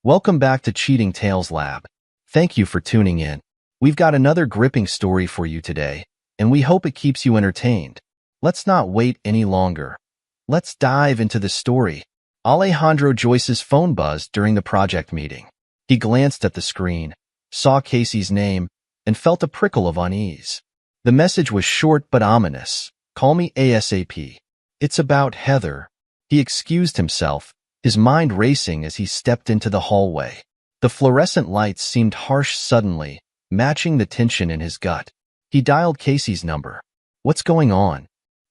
Welcome back to Cheating Tales Lab. Thank you for tuning in. We've got another gripping story for you today, and we hope it keeps you entertained. Let's not wait any longer. Let's dive into the story. Alejandro Joyce's phone buzzed during the project meeting. He glanced at the screen, saw Casey's name, and felt a prickle of unease. The message was short but ominous. "Call me ASAP. It's about Heather." He excused himself, his mind racing as he stepped into the hallway. The fluorescent lights seemed harsh suddenly, matching the tension in his gut. He dialed Casey's number. "What's going on?"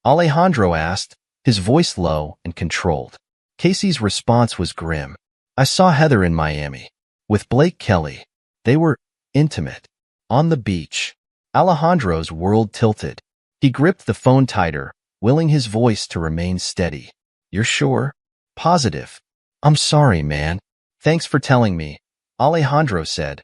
Alejandro asked, his voice low and controlled. Casey's response was grim. "I saw Heather in Miami. With Blake Kelly. They were intimate. On the beach." Alejandro's world tilted. He gripped the phone tighter, willing his voice to remain steady. "You're sure?" "Positive." "I'm sorry, man." "Thanks for telling me," Alejandro said,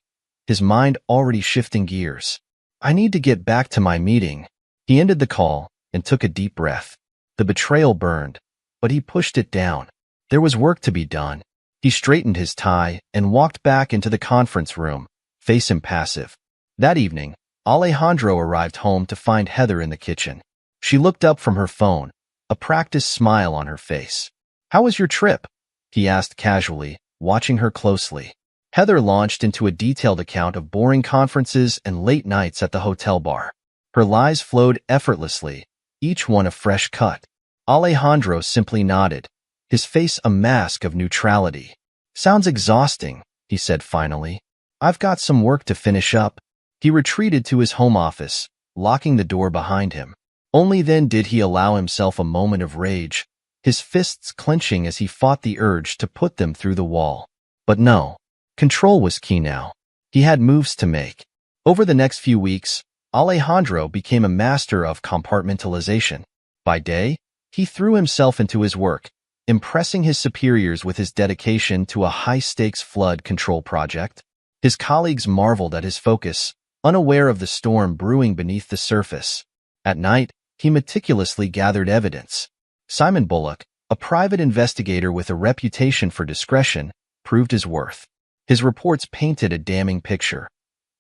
his mind already shifting gears. "I need to get back to my meeting." He ended the call and took a deep breath. The betrayal burned, but he pushed it down. There was work to be done. He straightened his tie and walked back into the conference room, face impassive. That evening, Alejandro arrived home to find Heather in the kitchen. She looked up from her phone, a practiced smile on her face. "How was your trip?" he asked casually, watching her closely. Heather launched into a detailed account of boring conferences and late nights at the hotel bar. Her lies flowed effortlessly, each one a fresh cut. Alejandro simply nodded, his face a mask of neutrality. "Sounds exhausting," he said finally. "I've got some work to finish up." He retreated to his home office, locking the door behind him. Only then did he allow himself a moment of rage, his fists clenching as he fought the urge to put them through the wall. But no, control was key now. He had moves to make. Over the next few weeks, Alejandro became a master of compartmentalization. By day, he threw himself into his work, impressing his superiors with his dedication to a high-stakes flood control project. His colleagues marveled at his focus, unaware of the storm brewing beneath the surface. At night, he meticulously gathered evidence. Simon Bullock, a private investigator with a reputation for discretion, proved his worth. His reports painted a damning picture.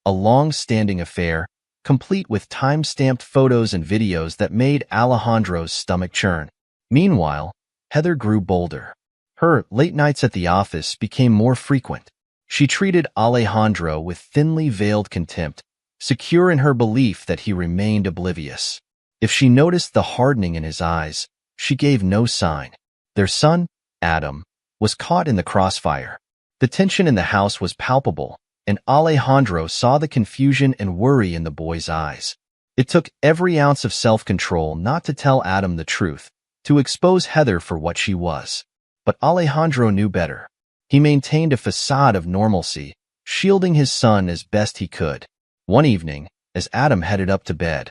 A long-standing affair, complete with time-stamped photos and videos that made Alejandro's stomach churn. Meanwhile, Heather grew bolder. Her late nights at the office became more frequent. She treated Alejandro with thinly veiled contempt, secure in her belief that he remained oblivious. If she noticed the hardening in his eyes, she gave no sign. Their son, Adam, was caught in the crossfire. The tension in the house was palpable, and Alejandro saw the confusion and worry in the boy's eyes. It took every ounce of self-control not to tell Adam the truth, to expose Heather for what she was. But Alejandro knew better. He maintained a facade of normalcy, shielding his son as best he could. One evening, as Adam headed up to bed,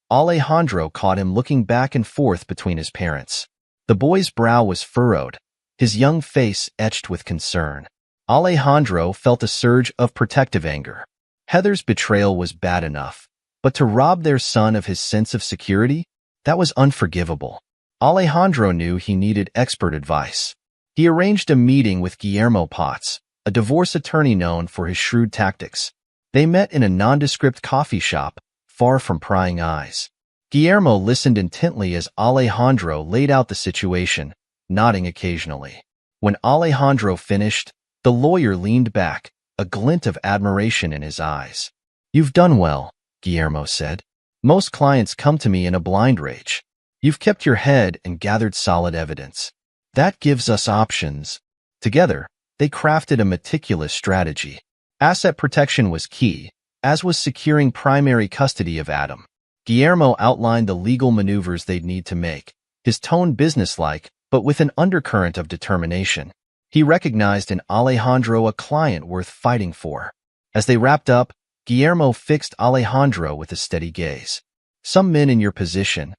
Alejandro caught him looking back and forth between his parents. The boy's brow was furrowed, his young face etched with concern. Alejandro felt a surge of protective anger. Heather's betrayal was bad enough, but to rob their son of his sense of security? That was unforgivable. Alejandro knew he needed expert advice. He arranged a meeting with Guillermo Potts, a divorce attorney known for his shrewd tactics. They met in a nondescript coffee shop, far from prying eyes. Guillermo listened intently as Alejandro laid out the situation, nodding occasionally. When Alejandro finished, the lawyer leaned back, a glint of admiration in his eyes. "You've done well," Guillermo said. "Most clients come to me in a blind rage. You've kept your head and gathered solid evidence. That gives us options." Together, they crafted a meticulous strategy. Asset protection was key, as was securing primary custody of Adam. Guillermo outlined the legal maneuvers they'd need to make, his tone businesslike, but with an undercurrent of determination. He recognized in Alejandro a client worth fighting for. As they wrapped up, Guillermo fixed Alejandro with a steady gaze. "Some men in your position,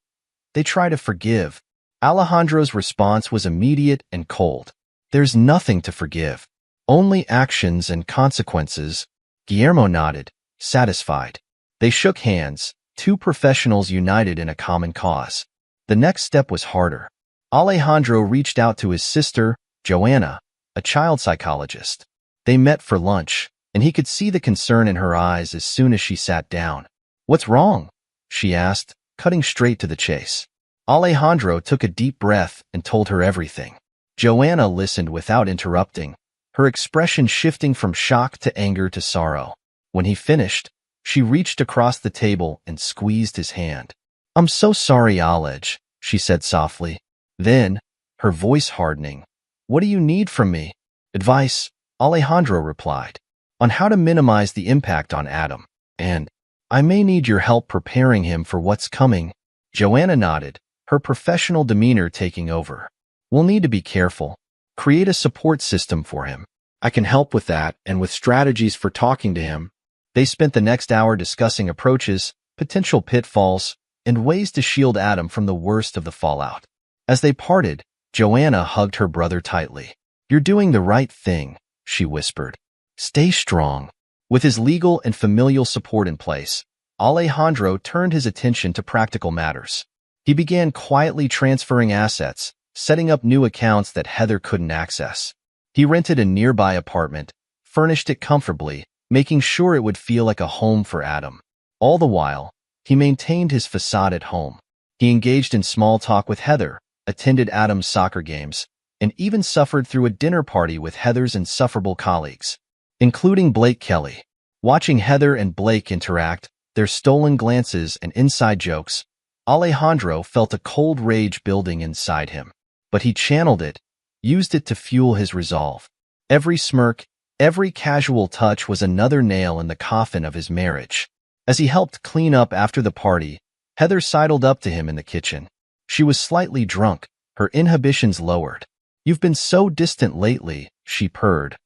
they try to forgive." Alejandro's response was immediate and cold. "There's nothing to forgive. Only actions and consequences." Guillermo nodded, satisfied. They shook hands, two professionals united in a common cause. The next step was harder. Alejandro reached out to his sister, Joanna, a child psychologist. They met for lunch, and he could see the concern in her eyes as soon as she sat down. "What's wrong?" she asked, cutting straight to the chase. Alejandro took a deep breath and told her everything. Joanna listened without interrupting, her expression shifting from shock to anger to sorrow. When he finished, she reached across the table and squeezed his hand. "I'm so sorry, Alej," she said softly. Then, her voice hardening, "What do you need from me?" "Advice," Alejandro replied, "on how to minimize the impact on Adam. And I may need your help preparing him for what's coming." Joanna nodded, her professional demeanor taking over. "We'll need to be careful. Create a support system for him. I can help with that and with strategies for talking to him." They spent the next hour discussing approaches, potential pitfalls, and ways to shield Adam from the worst of the fallout. As they parted, Joanna hugged her brother tightly. "You're doing the right thing," she whispered. "Stay strong." With his legal and familial support in place, Alejandro turned his attention to practical matters. He began quietly transferring assets, setting up new accounts that Heather couldn't access. He rented a nearby apartment, furnished it comfortably, making sure it would feel like a home for Adam. All the while, he maintained his facade at home. He engaged in small talk with Heather, attended Adam's soccer games, and even suffered through a dinner party with Heather's insufferable colleagues, including Blake Kelly. Watching Heather and Blake interact, their stolen glances and inside jokes, Alejandro felt a cold rage building inside him. But he channeled it, used it to fuel his resolve. Every smirk, every casual touch was another nail in the coffin of his marriage. As he helped clean up after the party, Heather sidled up to him in the kitchen. She was slightly drunk, her inhibitions lowered. "You've been so distant lately," she purred,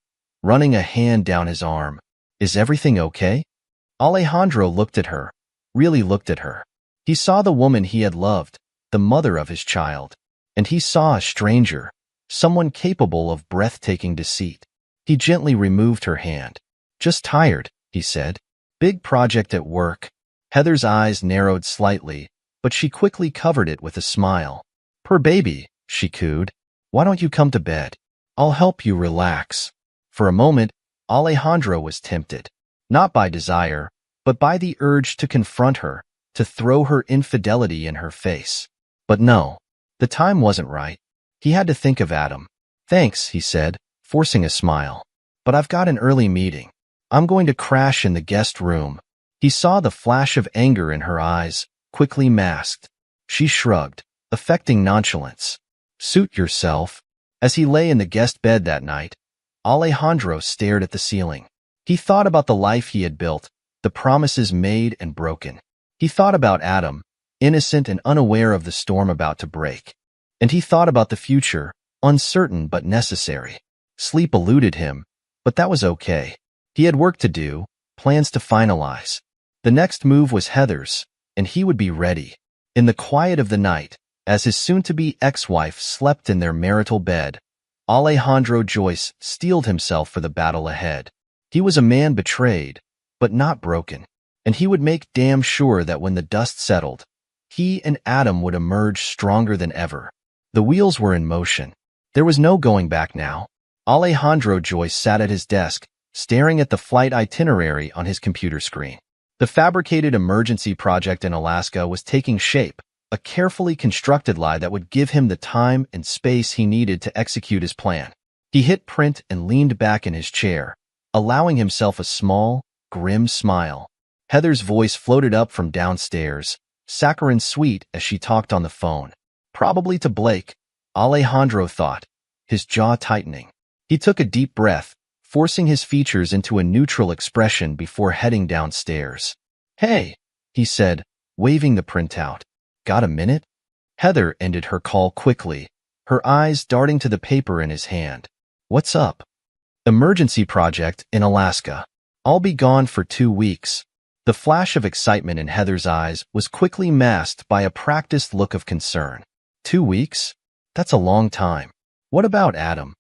running a hand down his arm. "Is everything okay?" Alejandro looked at her, really looked at her. He saw the woman he had loved, the mother of his child. And he saw a stranger, someone capable of breathtaking deceit. He gently removed her hand. "Just tired," he said. "Big project at work." Heather's eyes narrowed slightly, but she quickly covered it with a smile. "Poor baby," she cooed. "Why don't you come to bed? I'll help you relax." For a moment, Alejandro was tempted, not by desire, but by the urge to confront her, to throw her infidelity in her face. But no, the time wasn't right. He had to think of Adam. "Thanks," he said, forcing a smile. "But I've got an early meeting. I'm going to crash in the guest room." He saw the flash of anger in her eyes, quickly masked. She shrugged, affecting nonchalance. "Suit yourself." As he lay in the guest bed that night, Alejandro stared at the ceiling. He thought about the life he had built, the promises made and broken. He thought about Adam, innocent and unaware of the storm about to break. And he thought about the future, uncertain but necessary. Sleep eluded him, but that was okay. He had work to do, plans to finalize. The next move was Heather's, and he would be ready. In the quiet of the night, as his soon-to-be ex-wife slept in their marital bed, Alejandro Joyce steeled himself for the battle ahead. He was a man betrayed, but not broken, and he would make damn sure that when the dust settled, he and Adam would emerge stronger than ever. The wheels were in motion. There was no going back now. Alejandro Joyce sat at his desk, staring at the flight itinerary on his computer screen. The fabricated emergency project in Alaska was taking shape, a carefully constructed lie that would give him the time and space he needed to execute his plan. He hit print and leaned back in his chair, allowing himself a small, grim smile. Heather's voice floated up from downstairs, saccharine sweet as she talked on the phone. Probably to Blake, Alejandro thought, his jaw tightening. He took a deep breath, forcing his features into a neutral expression before heading downstairs. "Hey," he said, waving the printout. "Got a minute?" Heather ended her call quickly, her eyes darting to the paper in his hand. "What's up?" "Emergency project in Alaska. I'll be gone for 2 weeks." The flash of excitement in Heather's eyes was quickly masked by a practiced look of concern. 2 weeks? That's a long time. What about Adam?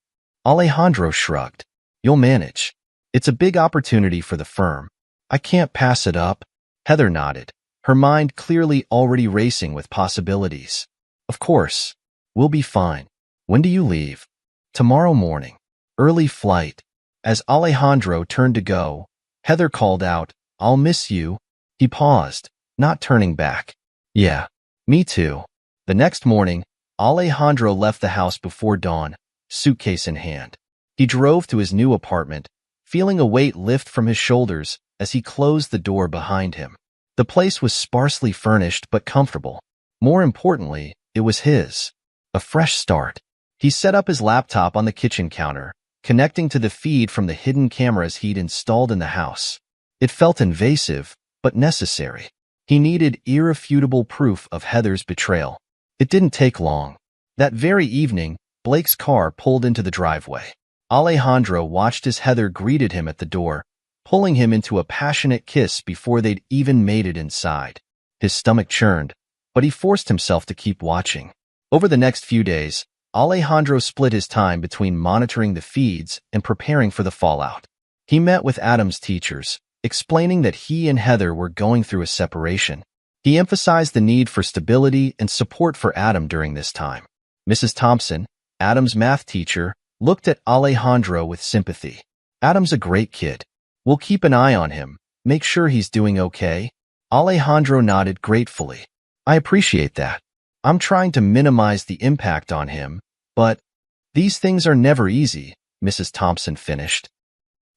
Alejandro shrugged. "You'll manage. It's a big opportunity for the firm. I can't pass it up." Heather nodded, her mind clearly already racing with possibilities. "Of course. We'll be fine. When do you leave?" "Tomorrow morning. Early flight." As Alejandro turned to go, Heather called out, "I'll miss you." He paused, not turning back. "Yeah, me too." The next morning, Alejandro left the house before dawn, suitcase in hand. He drove to his new apartment, feeling a weight lift from his shoulders as he closed the door behind him. The place was sparsely furnished but comfortable. More importantly, it was his. A fresh start. He set up his laptop on the kitchen counter, connecting to the feed from the hidden cameras he'd installed in the house. It felt invasive, but necessary. He needed irrefutable proof of Heather's betrayal. It didn't take long. That very evening, Blake's car pulled into the driveway. Alejandro watched as Heather greeted him at the door, pulling him into a passionate kiss before they'd even made it inside. His stomach churned, but he forced himself to keep watching. Over the next few days, Alejandro split his time between monitoring the feeds and preparing for the fallout. He met with Adam's teachers, explaining that he and Heather were going through a separation. He emphasized the need for stability and support for Adam during this time. Mrs. Thompson, Adam's math teacher, looked at Alejandro with sympathy. "Adam's a great kid. We'll keep an eye on him, make sure he's doing okay." Alejandro nodded gratefully. "I appreciate that. I'm trying to minimize the impact on him, but these things are never easy," Mrs. Thompson finished.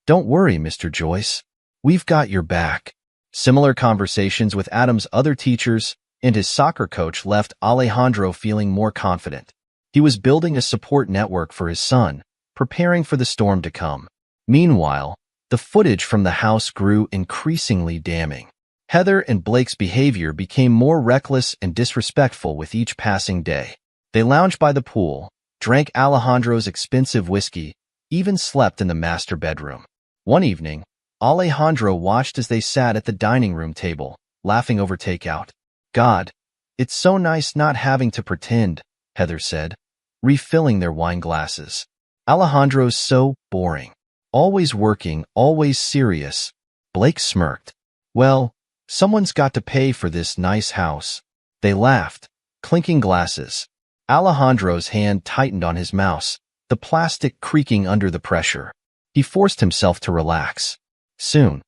"Don't worry, Mr. Joyce. We've got your back." Similar conversations with Adam's other teachers and his soccer coach left Alejandro feeling more confident. He was building a support network for his son, preparing for the storm to come. Meanwhile, the footage from the house grew increasingly damning. Heather and Blake's behavior became more reckless and disrespectful with each passing day. They lounged by the pool, drank Alejandro's expensive whiskey, even slept in the master bedroom. One evening, Alejandro watched as they sat at the dining room table, laughing over takeout. "God, it's so nice not having to pretend," Heather said, refilling their wine glasses. "Alejandro's so boring. Always working, always serious." Blake smirked. "Well, someone's got to pay for this nice house." They laughed, clinking glasses. Alejandro's hand tightened on his mouse, the plastic creaking under the pressure. He forced himself to relax. Soon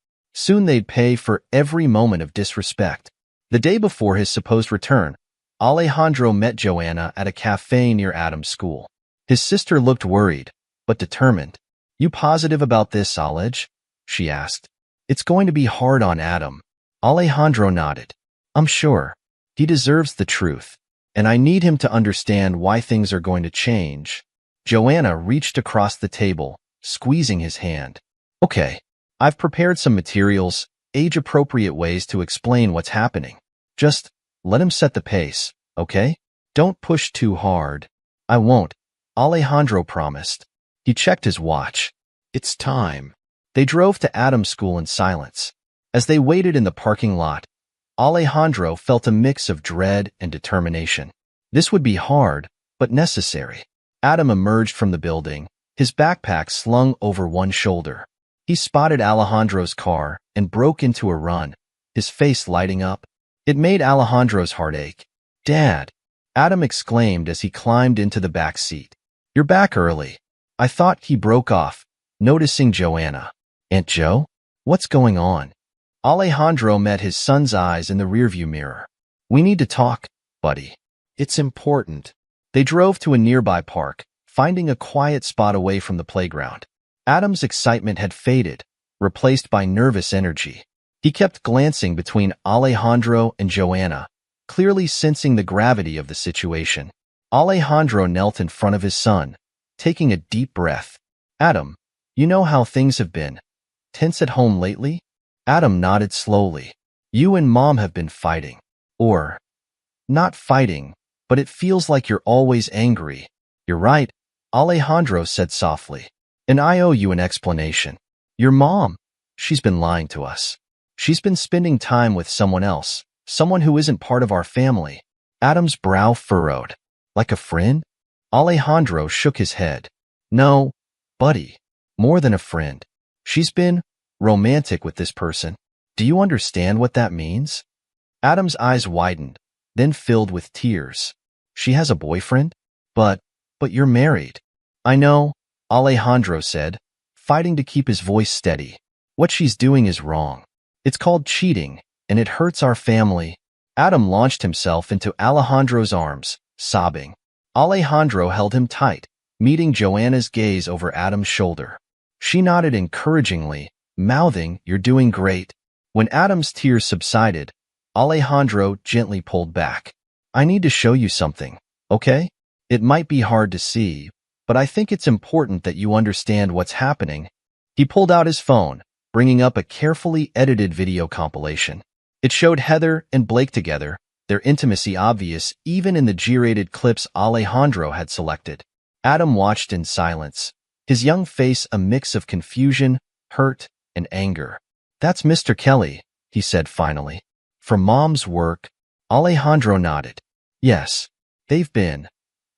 they'd pay for every moment of disrespect. The day before his supposed return, Alejandro met Joanna at a cafe near Adam's school. His sister looked worried, but determined. "You positive about this, Alej?" she asked. "It's going to be hard on Adam." Alejandro nodded. "I'm sure. He deserves the truth, and I need him to understand why things are going to change." Joanna reached across the table, squeezing his hand. "Okay, I've prepared some materials, age-appropriate ways to explain what's happening. Just let him set the pace, okay? Don't push too hard." "I won't," Alejandro promised. He checked his watch. "It's time." They drove to Adam's school in silence. As they waited in the parking lot, Alejandro felt a mix of dread and determination. This would be hard, but necessary. Adam emerged from the building, his backpack slung over one shoulder. He spotted Alejandro's car and broke into a run, his face lighting up. It made Alejandro's heart ache. "Dad!" Adam exclaimed as he climbed into the back seat. "You're back early." "I thought," he broke off, noticing Joanna. "Aunt Jo? What's going on?" Alejandro met his son's eyes in the rearview mirror. "We need to talk, buddy. It's important." They drove to a nearby park, finding a quiet spot away from the playground. Adam's excitement had faded, replaced by nervous energy. He kept glancing between Alejandro and Joanna, clearly sensing the gravity of the situation. Alejandro knelt in front of his son, taking a deep breath. "Adam, you know how things have been. Tense at home lately?" Adam nodded slowly. "You and Mom have been fighting. Or, not fighting, but it feels like you're always angry." "You're right," Alejandro said softly. "And I owe you an explanation. Your mom, she's been lying to us. She's been spending time with someone else, someone who isn't part of our family." Adam's brow furrowed. "Like a friend?" Alejandro shook his head. "No, buddy. More than a friend. She's been romantic with this person. Do you understand what that means?" Adam's eyes widened, then filled with tears. "She has a boyfriend? But you're married." "I know," Alejandro said, fighting to keep his voice steady. What she's doing is wrong. It's called cheating, and it hurts our family. Adam launched himself into Alejandro's arms, sobbing. Alejandro held him tight, meeting Joanna's gaze over Adam's shoulder. She nodded encouragingly, mouthing, "You're doing great." When Adam's tears subsided, Alejandro gently pulled back. "I need to show you something, okay? It might be hard to see, but I think it's important that you understand what's happening." He pulled out his phone, bringing up a carefully edited video compilation. It showed Heather and Blake together, their intimacy obvious even in the G-rated clips Alejandro had selected. Adam watched in silence, his young face a mix of confusion, hurt, and anger. "That's Mr. Kelly," he said finally. "From Mom's work." Alejandro nodded. "Yes, they've been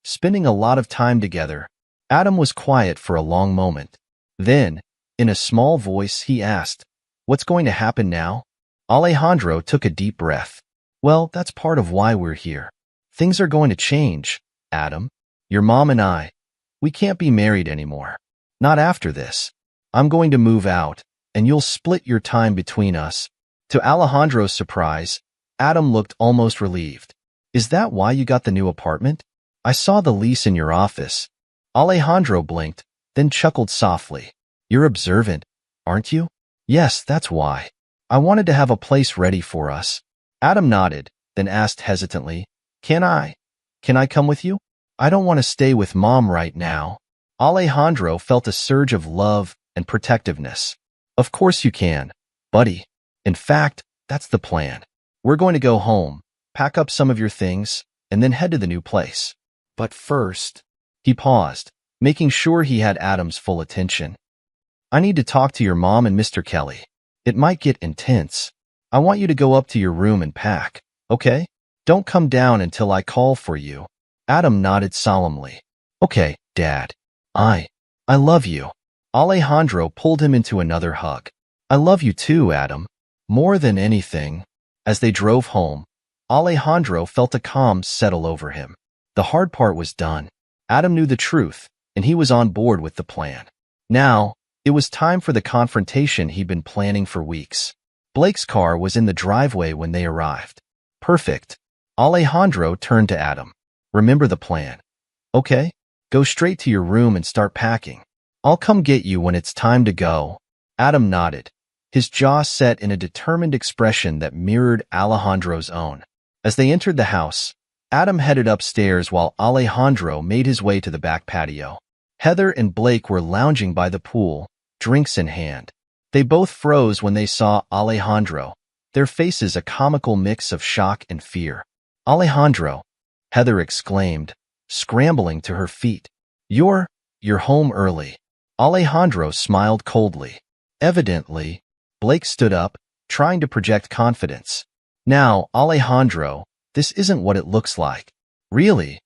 spending a lot of time together." Adam was quiet for a long moment. Then, in a small voice, he asked, "What's going to happen now?" Alejandro took a deep breath. "Well, that's part of why we're here. Things are going to change, Adam. Your mom and I, we can't be married anymore. Not after this. I'm going to move out, and you'll split your time between us." To Alejandro's surprise, Adam looked almost relieved. "Is that why you got the new apartment? I saw the lease in your office." Alejandro blinked, then chuckled softly. "You're observant, aren't you?" "Yes, that's why. I wanted to have a place ready for us." Adam nodded, then asked hesitantly, Can I come with you? I don't want to stay with Mom right now." Alejandro felt a surge of love and protectiveness. "Of course you can, buddy. In fact, that's the plan. We're going to go home, pack up some of your things, and then head to the new place. But first," he paused, making sure he had Adam's full attention. "I need to talk to your mom and Mr. Kelly. It might get intense. I want you to go up to your room and pack, okay? Don't come down until I call for you." Adam nodded solemnly. "Okay, Dad. I love you." Alejandro pulled him into another hug. "I love you too, Adam. More than anything." As they drove home, Alejandro felt a calm settle over him. The hard part was done. Adam knew the truth, and he was on board with the plan. Now, it was time for the confrontation he'd been planning for weeks. Blake's car was in the driveway when they arrived. "Perfect." Alejandro turned to Adam. "Remember the plan. Okay? Go straight to your room and start packing. I'll come get you when it's time to go." Adam nodded, his jaw set in a determined expression that mirrored Alejandro's own. As they entered the house, Adam headed upstairs while Alejandro made his way to the back patio. Heather and Blake were lounging by the pool, drinks in hand. They both froze when they saw Alejandro, their faces a comical mix of shock and fear. "Alejandro," Heather exclaimed, scrambling to her feet. You're home early." Alejandro smiled coldly. Evidently, Blake stood up, trying to project confidence. "Now, Alejandro, this isn't what it looks like." "Really?"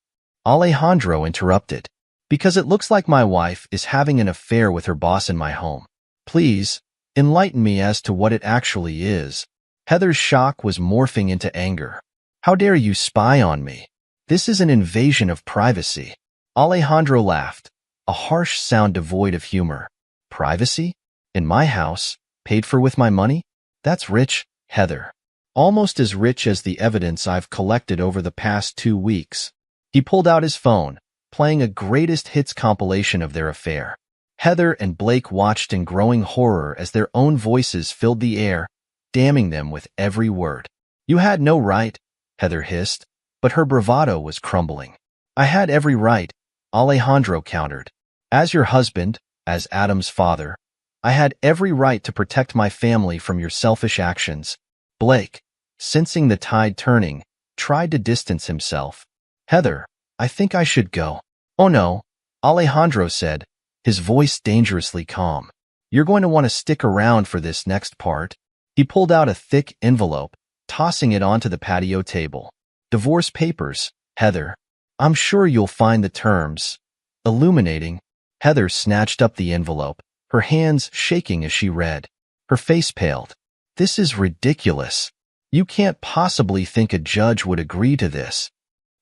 Alejandro interrupted. "Because it looks like my wife is having an affair with her boss in my home. Please, enlighten me as to what it actually is." Heather's shock was morphing into anger. "How dare you spy on me? This is an invasion of privacy." Alejandro laughed, a harsh sound devoid of humor. "Privacy? In my house? Paid for with my money? That's rich, Heather. Almost as rich as the evidence I've collected over the past 2 weeks." He pulled out his phone, playing a greatest hits compilation of their affair. Heather and Blake watched in growing horror as their own voices filled the air, damning them with every word. "You had no right," Heather hissed, but her bravado was crumbling. "I had every right," Alejandro countered. "As your husband, as Adam's father, I had every right to protect my family from your selfish actions." Blake, sensing the tide turning, tried to distance himself. "Heather, I think I should go." "Oh no," Alejandro said, his voice dangerously calm. "You're going to want to stick around for this next part." He pulled out a thick envelope, tossing it onto the patio table. "Divorce papers, Heather. I'm sure you'll find the terms." Illuminating, Heather snatched up the envelope, her hands shaking as she read. Her face paled. "This is ridiculous. You can't possibly think a judge would agree to this."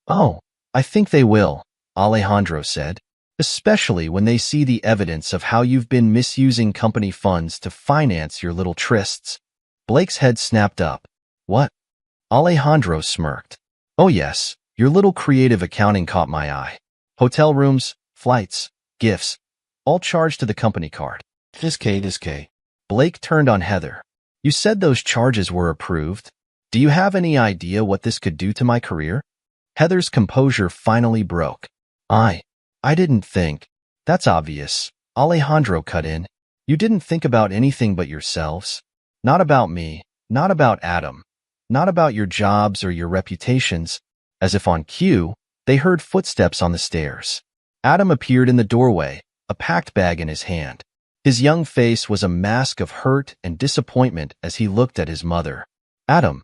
"Oh, I think they will," Alejandro said. especially when they see the evidence of how you've been misusing company funds to finance your little trysts. Blake's head snapped up. What? Alejandro smirked. Oh yes, your little creative accounting caught my eye. Hotel rooms, flights, gifts, all charged to the company card. This K. Blake turned on Heather. You said those charges were approved. Do you have any idea what this could do to my career? Heather's composure finally broke. I didn't think. That's obvious. Alejandro cut in. You didn't think about anything but yourselves. Not about me, not about Adam, not about your jobs or your reputations. As if on cue, they heard footsteps on the stairs. Adam appeared in the doorway, a packed bag in his hand. His young face was a mask of hurt and disappointment as he looked at his mother. Adam,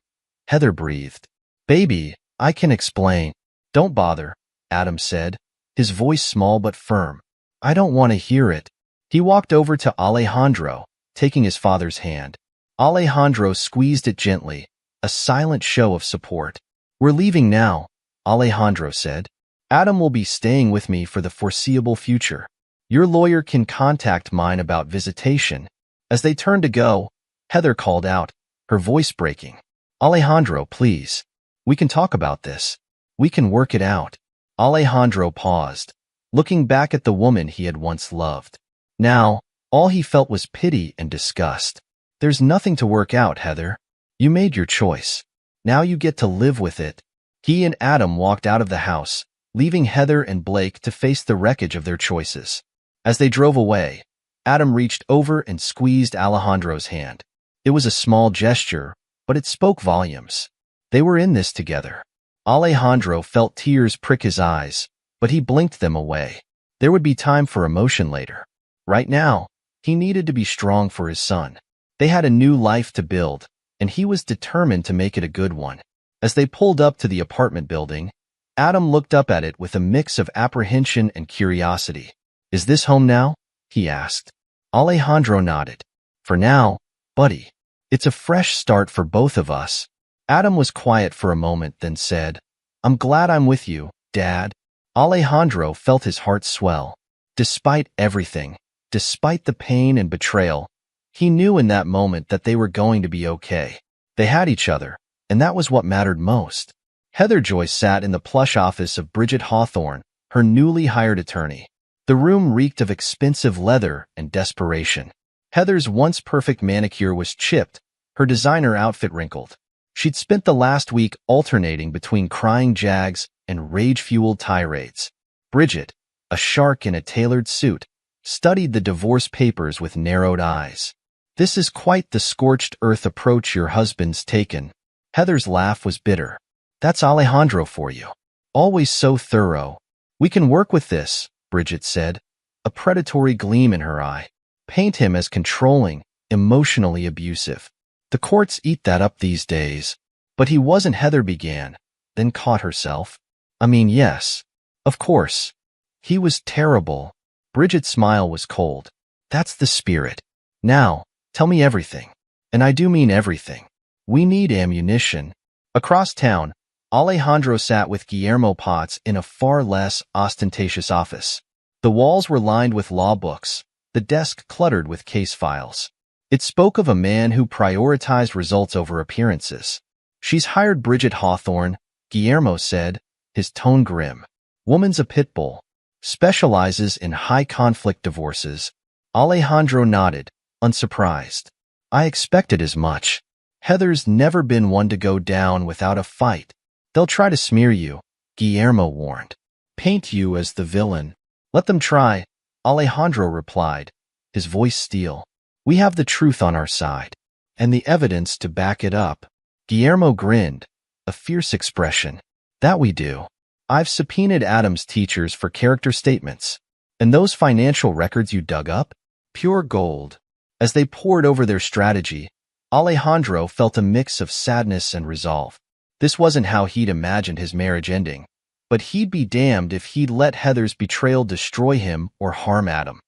Heather breathed. Baby, I can explain. Don't bother, Adam said, his voice small but firm. I don't want to hear it. He walked over to Alejandro, taking his father's hand. Alejandro squeezed it gently, a silent show of support. We're leaving now, Alejandro said. Adam will be staying with me for the foreseeable future. Your lawyer can contact mine about visitation. As they turned to go, Heather called out, her voice breaking. Alejandro, please. We can talk about this. We can work it out. Alejandro paused, looking back at the woman he had once loved. Now, all he felt was pity and disgust. There's nothing to work out, Heather. You made your choice. Now you get to live with it. He and Adam walked out of the house, leaving Heather and Blake to face the wreckage of their choices. As they drove away, Adam reached over and squeezed Alejandro's hand. It was a small gesture, but it spoke volumes. They were in this together. Alejandro felt tears prick his eyes, but he blinked them away. There would be time for emotion later. Right now, he needed to be strong for his son. They had a new life to build, and he was determined to make it a good one. As they pulled up to the apartment building, Adam looked up at it with a mix of apprehension and curiosity. Is this home now? He asked. Alejandro nodded. For now, buddy. It's a fresh start for both of us. Adam was quiet for a moment, then said, I'm glad I'm with you, Dad. Alejandro felt his heart swell. Despite everything, despite the pain and betrayal, he knew in that moment that they were going to be okay. They had each other, and that was what mattered most. Heather Joyce sat in the plush office of Bridget Hawthorne, her newly hired attorney. The room reeked of expensive leather and desperation. Heather's once perfect manicure was chipped, her designer outfit wrinkled. She'd spent the last week alternating between crying jags and rage-fueled tirades. Bridget, a shark in a tailored suit, studied the divorce papers with narrowed eyes. This is quite the scorched earth approach your husband's taken. Heather's laugh was bitter. That's Alejandro for you. Always so thorough. We can work with this, Bridget said, a predatory gleam in her eye. Paint him as controlling, emotionally abusive. The courts eat that up these days. But he wasn't, Heather began, then caught herself. I mean, yes, of course. He was terrible. Bridget's smile was cold. That's the spirit. Now, tell me everything. And I do mean everything. We need ammunition. Across town, Alejandro sat with Guillermo Potts in a far less ostentatious office. The walls were lined with law books, the desk cluttered with case files. It spoke of a man who prioritized results over appearances. She's hired Bridget Hawthorne, Guillermo said, his tone grim. Woman's a pit bull. Specializes in high-conflict divorces. Alejandro nodded, unsurprised. I expected as much. Heather's never been one to go down without a fight. They'll try to smear you, Guillermo warned. Paint you as the villain. Let them try, Alejandro replied, his voice steel. We have the truth on our side, and the evidence to back it up. Guillermo grinned, a fierce expression. That we do. I've subpoenaed Adam's teachers for character statements. And those financial records you dug up? Pure gold. As they pored over their strategy, Alejandro felt a mix of sadness and resolve. This wasn't how he'd imagined his marriage ending, but he'd be damned if he'd let Heather's betrayal destroy him or harm Adam.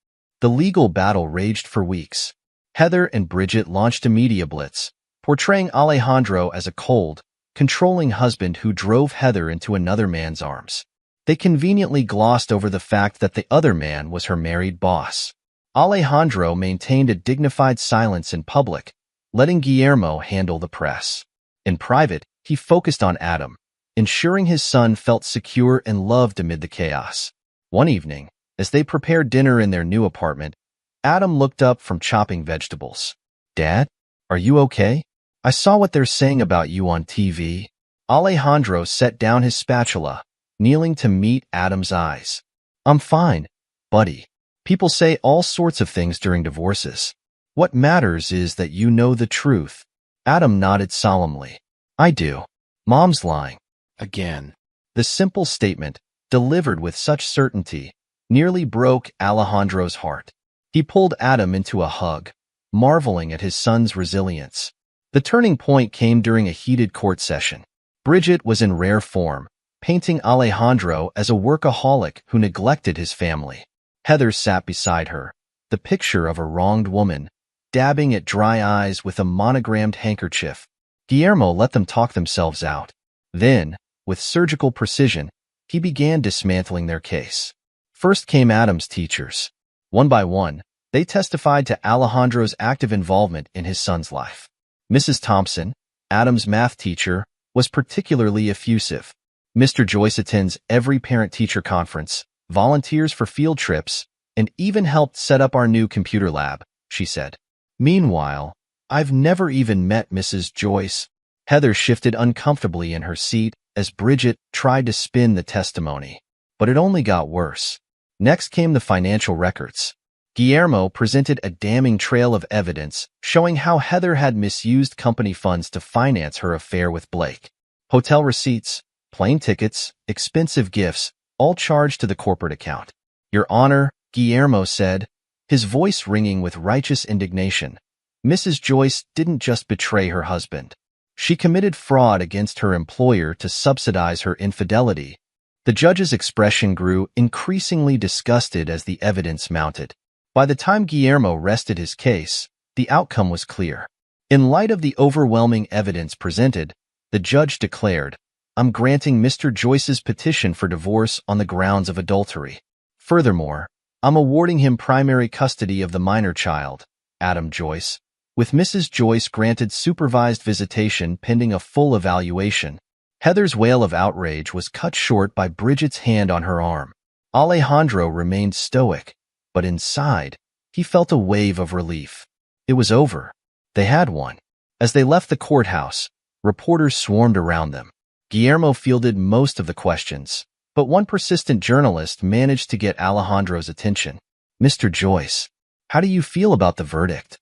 The legal battle raged for weeks. Heather and Bridget launched a media blitz, portraying Alejandro as a cold, controlling husband who drove Heather into another man's arms. They conveniently glossed over the fact that the other man was her married boss. Alejandro maintained a dignified silence in public, letting Guillermo handle the press. In private, he focused on Adam, ensuring his son felt secure and loved amid the chaos. One evening, as they prepared dinner in their new apartment, Adam looked up from chopping vegetables. "Dad, are you okay? I saw what they're saying about you on TV." Alejandro set down his spatula, kneeling to meet Adam's eyes. "I'm fine, buddy. People say all sorts of things during divorces. What matters is that you know the truth." Adam nodded solemnly. "I do. Mom's lying. Again." The simple statement, delivered with such certainty, nearly broke Alejandro's heart. He pulled Adam into a hug, marveling at his son's resilience. The turning point came during a heated court session. Bridget was in rare form, painting Alejandro as a workaholic who neglected his family. Heather sat beside her, the picture of a wronged woman, dabbing at dry eyes with a monogrammed handkerchief. Guillermo let them talk themselves out. Then, with surgical precision, he began dismantling their case. First came Adam's teachers. One by one, they testified to Alejandro's active involvement in his son's life. Mrs. Thompson, Adam's math teacher, was particularly effusive. Mr. Joyce attends every parent-teacher conference, volunteers for field trips, and even helped set up our new computer lab, she said. Meanwhile, "I've never even met Mrs. Joyce." Heather shifted uncomfortably in her seat as Bridget tried to spin the testimony. But it only got worse. Next came the financial records. Guillermo presented a damning trail of evidence showing how Heather had misused company funds to finance her affair with Blake. Hotel receipts, plane tickets, expensive gifts, all charged to the corporate account. "Your Honor," Guillermo said, his voice ringing with righteous indignation, "Mrs. Joyce didn't just betray her husband. She committed fraud against her employer to subsidize her infidelity." The judge's expression grew increasingly disgusted as the evidence mounted. By the time Guillermo rested his case, the outcome was clear. In light of the overwhelming evidence presented, the judge declared, "I'm granting Mr. Joyce's petition for divorce on the grounds of adultery. Furthermore, I'm awarding him primary custody of the minor child, Adam Joyce, with Mrs. Joyce granted supervised visitation pending a full evaluation." Heather's wail of outrage was cut short by Bridget's hand on her arm. Alejandro remained stoic, but inside, he felt a wave of relief. It was over. They had won. As they left the courthouse, reporters swarmed around them. Guillermo fielded most of the questions, but one persistent journalist managed to get Alejandro's attention. "Mr. Joyce, how do you feel about the verdict?"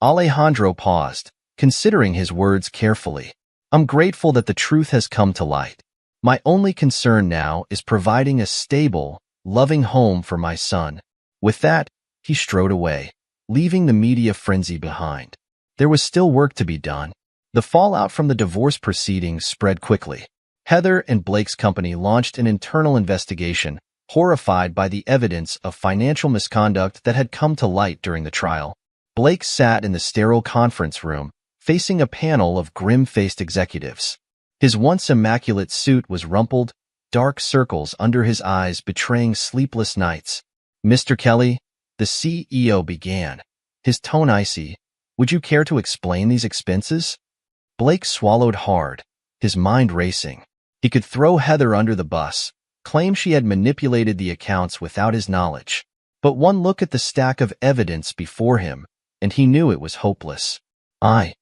Alejandro paused, considering his words carefully. "I'm grateful that the truth has come to light. My only concern now is providing a stable, loving home for my son." With that, he strode away, leaving the media frenzy behind. There was still work to be done. The fallout from the divorce proceedings spread quickly. Heather and Blake's company launched an internal investigation, horrified by the evidence of financial misconduct that had come to light during the trial. Blake sat in the sterile conference room, facing a panel of grim-faced executives. His once immaculate suit was rumpled, dark circles under his eyes betraying sleepless nights. "Mr. Kelly," the CEO began, his tone icy, "would you care to explain these expenses?" Blake swallowed hard, his mind racing. He could throw Heather under the bus, claim she had manipulated the accounts without his knowledge. But one look at the stack of evidence before him, and he knew it was hopeless. I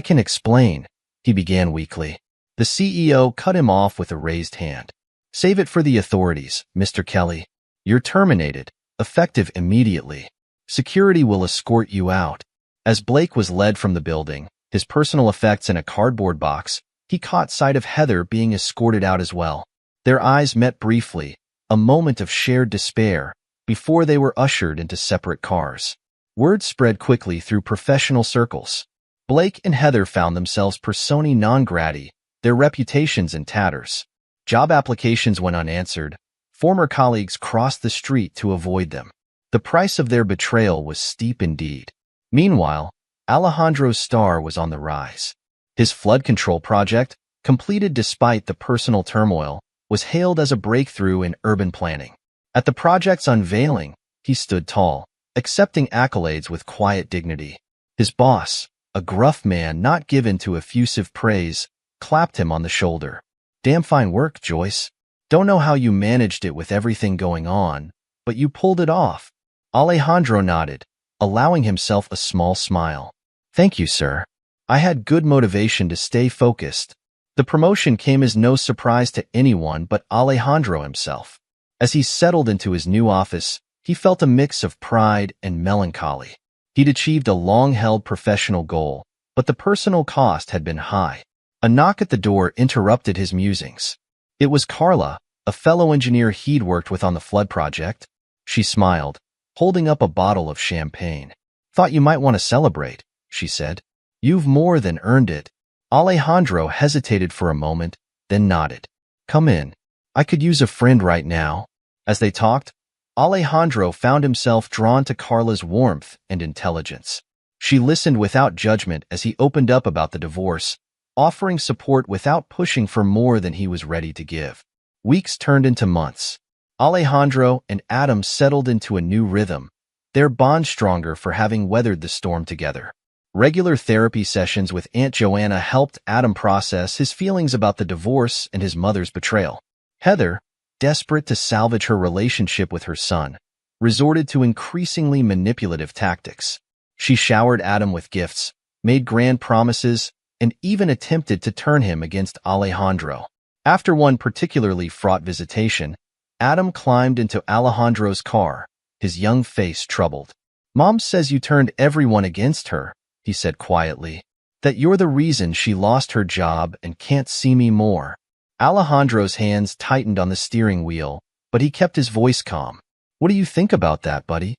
can explain," he began weakly. The CEO cut him off with a raised hand. "Save it for the authorities, Mr. Kelly. You're terminated, effective immediately. Security will escort you out." As Blake was led from the building, his personal effects in a cardboard box, he caught sight of Heather being escorted out as well. Their eyes met briefly, a moment of shared despair, before they were ushered into separate cars. Word spread quickly through professional circles. Blake and Heather found themselves persona non grata, their reputations in tatters. Job applications went unanswered. Former colleagues crossed the street to avoid them. The price of their betrayal was steep indeed. Meanwhile, Alejandro's star was on the rise. His flood control project, completed despite the personal turmoil, was was hailed as a breakthrough in urban planning. At the project's unveiling, he stood tall, accepting accolades with quiet dignity. His boss, a gruff man not given to effusive praise, clapped him on the shoulder. "Damn fine work, Joyce. Don't know how you managed it with everything going on, but you pulled it off." Alejandro nodded, allowing himself a small smile. "Thank you, sir. I had good motivation to stay focused." The promotion came as no surprise to anyone but Alejandro himself. As he settled into his new office, he felt a mix of pride and melancholy. He'd achieved a long-held professional goal, but the personal cost had been high. A knock at the door interrupted his musings. It was Carla, a fellow engineer he'd worked with on the flood project. She smiled, holding up a bottle of champagne. "Thought you might want to celebrate," she said. "You've more than earned it." Alejandro hesitated for a moment, then nodded. "Come in. I could use a friend right now." As they talked, Alejandro found himself drawn to Carla's warmth and intelligence. She listened without judgment as he opened up about the divorce, offering support without pushing for more than he was ready to give. Weeks turned into months. Alejandro and Adam settled into a new rhythm, their bond stronger for having weathered the storm together. Regular therapy sessions with Aunt Joanna helped Adam process his feelings about the divorce and his mother's betrayal. Heather, desperate to salvage her relationship with her son, resorted to increasingly manipulative tactics. She showered Adam with gifts, made grand promises, and even attempted to turn him against Alejandro. After one particularly fraught visitation, Adam climbed into Alejandro's car, his young face troubled. "Mom says you turned everyone against her," he said quietly, "that you're the reason she lost her job and can't see me more." Alejandro's hands tightened on the steering wheel, but he kept his voice calm. "What do you think about that, buddy?"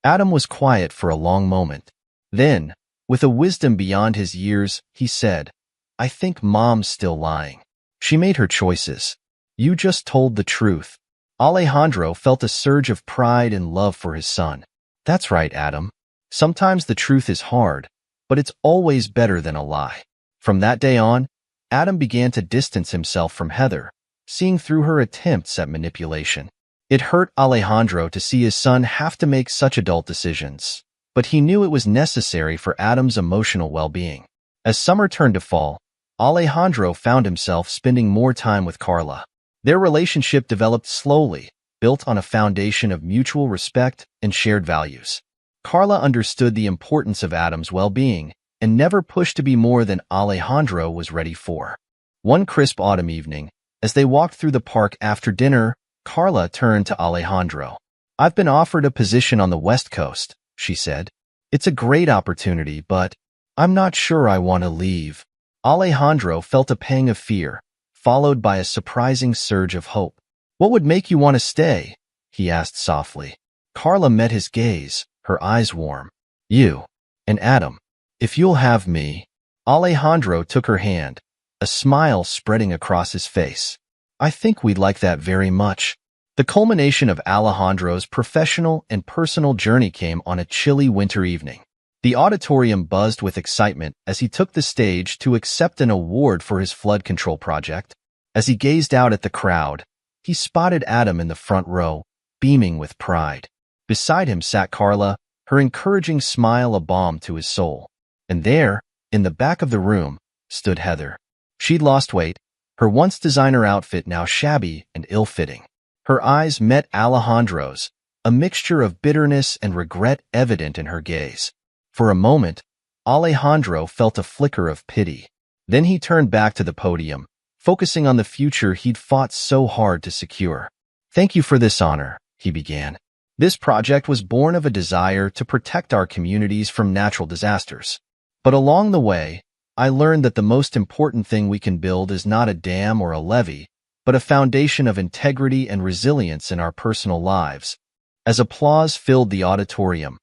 Adam was quiet for a long moment. Then, with a wisdom beyond his years, he said, "I think Mom's still lying. She made her choices. You just told the truth." Alejandro felt a surge of pride and love for his son. "That's right, Adam. Sometimes the truth is hard, but it's always better than a lie." From that day on, Adam began to distance himself from Heather, seeing through her attempts at manipulation. It hurt Alejandro to see his son have to make such adult decisions, but he knew it was necessary for Adam's emotional well-being. As summer turned to fall, Alejandro found himself spending more time with Carla. Their relationship developed slowly, built on a foundation of mutual respect and shared values. Carla understood the importance of Adam's well-being and never pushed to be more than Alejandro was ready for. One crisp autumn evening, as they walked through the park after dinner, Carla turned to Alejandro. "I've been offered a position on the West Coast," she said. "It's a great opportunity, but I'm not sure I want to leave." Alejandro felt a pang of fear, followed by a surprising surge of hope. "What would make you want to stay?" he asked softly. Carla met his gaze, her eyes warm. "You and Adam. If you'll have me." Alejandro took her hand, a smile spreading across his face. "I think we'd like that very much." The culmination of Alejandro's professional and personal journey came on a chilly winter evening. The auditorium buzzed with excitement as he took the stage to accept an award for his flood control project. As he gazed out at the crowd, he spotted Adam in the front row, beaming with pride. Beside him sat Carla, her encouraging smile a balm to his soul. And there, in the back of the room, stood Heather. She'd lost weight, her once designer outfit now shabby and ill-fitting. Her eyes met Alejandro's, a mixture of bitterness and regret evident in her gaze. For a moment, Alejandro felt a flicker of pity. Then he turned back to the podium, focusing on the future he'd fought so hard to secure. "Thank you for this honor," he began. "This project was born of a desire to protect our communities from natural disasters. But along the way, I learned that the most important thing we can build is not a dam or a levee, but a foundation of integrity and resilience in our personal lives." As applause filled the auditorium,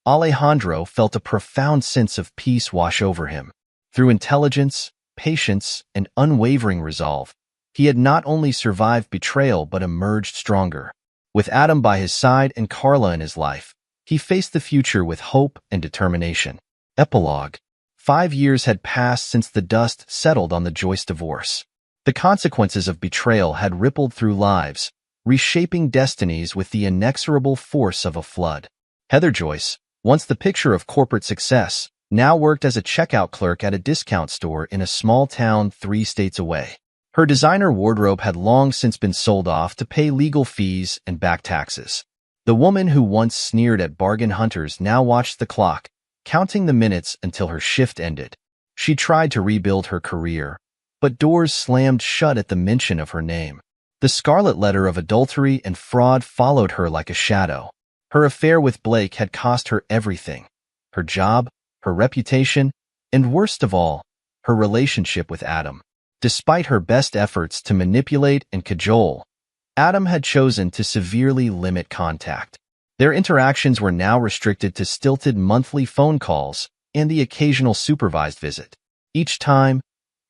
Alejandro felt a profound sense of peace wash over him. Through intelligence, patience, and unwavering resolve, he had not only survived betrayal but emerged stronger. With Adam by his side and Carla in his life, he faced the future with hope and determination. Epilogue. 5 years had passed since the dust settled on the Joyce divorce. The consequences of betrayal had rippled through lives, reshaping destinies with the inexorable force of a flood. Heather Joyce, once the picture of corporate success, now worked as a checkout clerk at a discount store in a small town 3 states away. Her designer wardrobe had long since been sold off to pay legal fees and back taxes. The woman who once sneered at bargain hunters now watched the clock, counting the minutes until her shift ended. She tried to rebuild her career, but doors slammed shut at the mention of her name. The scarlet letter of adultery and fraud followed her like a shadow. Her affair with Blake had cost her everything: her job, her reputation, and worst of all, her relationship with Adam. Despite her best efforts to manipulate and cajole, Adam had chosen to severely limit contact. Their interactions were now restricted to stilted monthly phone calls and the occasional supervised visit. Each time,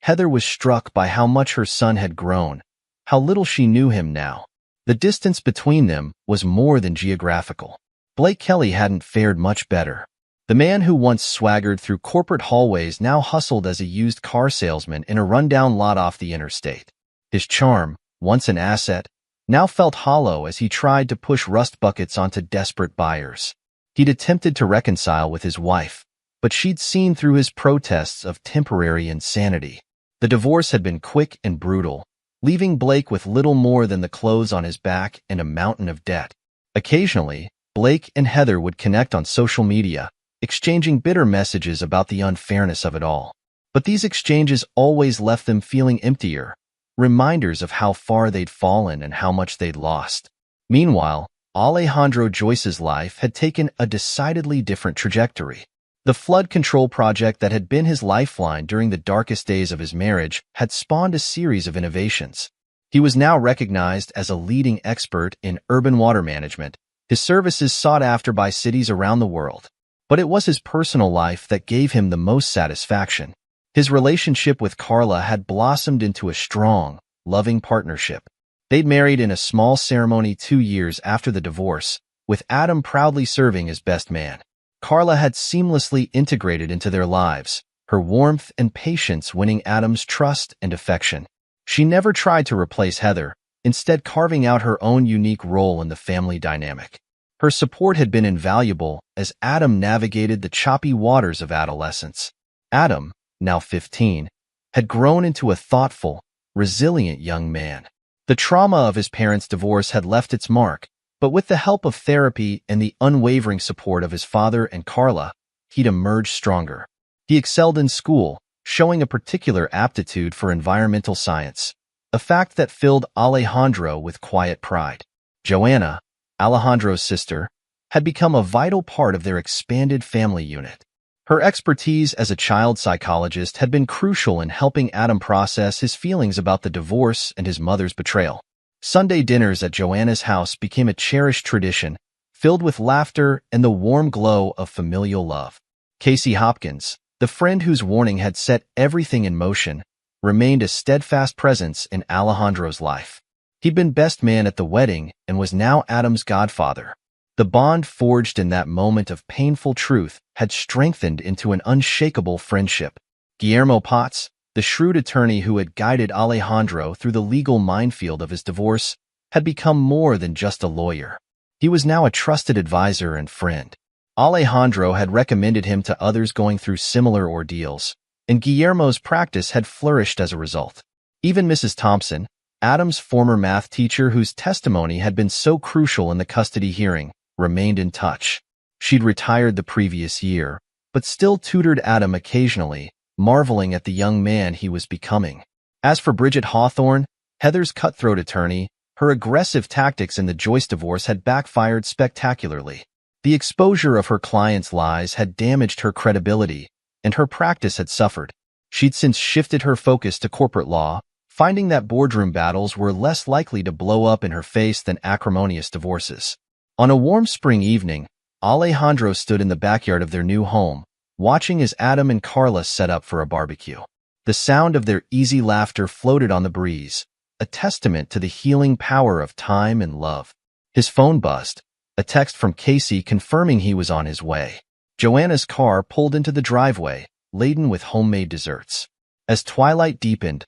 Heather was struck by how much her son had grown, how little she knew him now. The distance between them was more than geographical. Blake Kelly hadn't fared much better. The man who once swaggered through corporate hallways now hustled as a used car salesman in a rundown lot off the interstate. His charm, once an asset, now felt hollow as he tried to push rust buckets onto desperate buyers. He'd attempted to reconcile with his wife, but she'd seen through his protests of temporary insanity. The divorce had been quick and brutal, leaving Blake with little more than the clothes on his back and a mountain of debt. Occasionally, Blake and Heather would connect on social media, exchanging bitter messages about the unfairness of it all. But these exchanges always left them feeling emptier, reminders of how far they'd fallen and how much they'd lost. Meanwhile, Alejandro Joyce's life had taken a decidedly different trajectory. The flood control project that had been his lifeline during the darkest days of his marriage had spawned a series of innovations. He was now recognized as a leading expert in urban water management, his services sought after by cities around the world. But it was his personal life that gave him the most satisfaction. His relationship with Carla had blossomed into a strong, loving partnership. They'd married in a small ceremony 2 years after the divorce, with Adam proudly serving as best man. Carla had seamlessly integrated into their lives, her warmth and patience winning Adam's trust and affection. She never tried to replace Heather, instead carving out her own unique role in the family dynamic. Her support had been invaluable as Adam navigated the choppy waters of adolescence. Adam, now 15, had grown into a thoughtful, resilient young man. The trauma of his parents' divorce had left its mark, but with the help of therapy and the unwavering support of his father and Carla, he'd emerged stronger. He excelled in school, showing a particular aptitude for environmental science, a fact that filled Alejandro with quiet pride. Joanna, Alejandro's sister, had become a vital part of their expanded family unit. Her expertise as a child psychologist had been crucial in helping Adam process his feelings about the divorce and his mother's betrayal. Sunday dinners at Joanna's house became a cherished tradition, filled with laughter and the warm glow of familial love. Casey Hopkins, the friend whose warning had set everything in motion, remained a steadfast presence in Alejandro's life. He'd been best man at the wedding and was now Adam's godfather. The bond forged in that moment of painful truth had strengthened into an unshakable friendship. Guillermo Potts, the shrewd attorney who had guided Alejandro through the legal minefield of his divorce, had become more than just a lawyer. He was now a trusted advisor and friend. Alejandro had recommended him to others going through similar ordeals, and Guillermo's practice had flourished as a result. Even Mrs. Thompson, Adam's former math teacher whose testimony had been so crucial in the custody hearing, remained in touch. She'd retired the previous year, but still tutored Adam occasionally, marveling at the young man he was becoming. As for Bridget Hawthorne, Heather's cutthroat attorney, her aggressive tactics in the Joyce divorce had backfired spectacularly. The exposure of her client's lies had damaged her credibility, and her practice had suffered. She'd since shifted her focus to corporate law, finding that boardroom battles were less likely to blow up in her face than acrimonious divorces. On a warm spring evening, Alejandro stood in the backyard of their new home, watching as Adam and Carla set up for a barbecue. The sound of their easy laughter floated on the breeze, a testament to the healing power of time and love. His phone buzzed, a text from Casey confirming he was on his way. Joanna's car pulled into the driveway, laden with homemade desserts. As twilight deepened,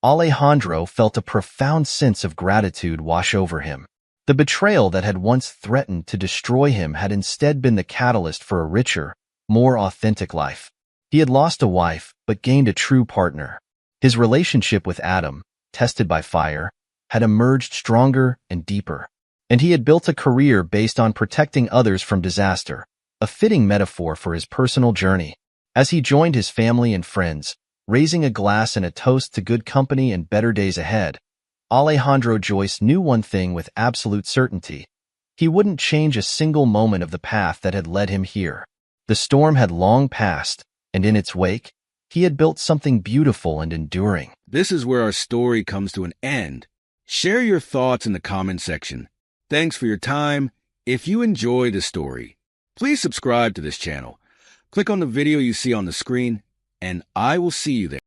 Alejandro felt a profound sense of gratitude wash over him. The betrayal that had once threatened to destroy him had instead been the catalyst for a richer, more authentic life. He had lost a wife, but gained a true partner. His relationship with Adam, tested by fire, had emerged stronger and deeper. And he had built a career based on protecting others from disaster, a fitting metaphor for his personal journey. As he joined his family and friends, raising a glass and a toast to good company and better days ahead, Alejandro Joyce knew one thing with absolute certainty. He wouldn't change a single moment of the path that had led him here. The storm had long passed, and in its wake, he had built something beautiful and enduring. This is where our story comes to an end. Share your thoughts in the comment section. Thanks for your time. If you enjoy the story, please subscribe to this channel. Click on the video you see on the screen, and I will see you there.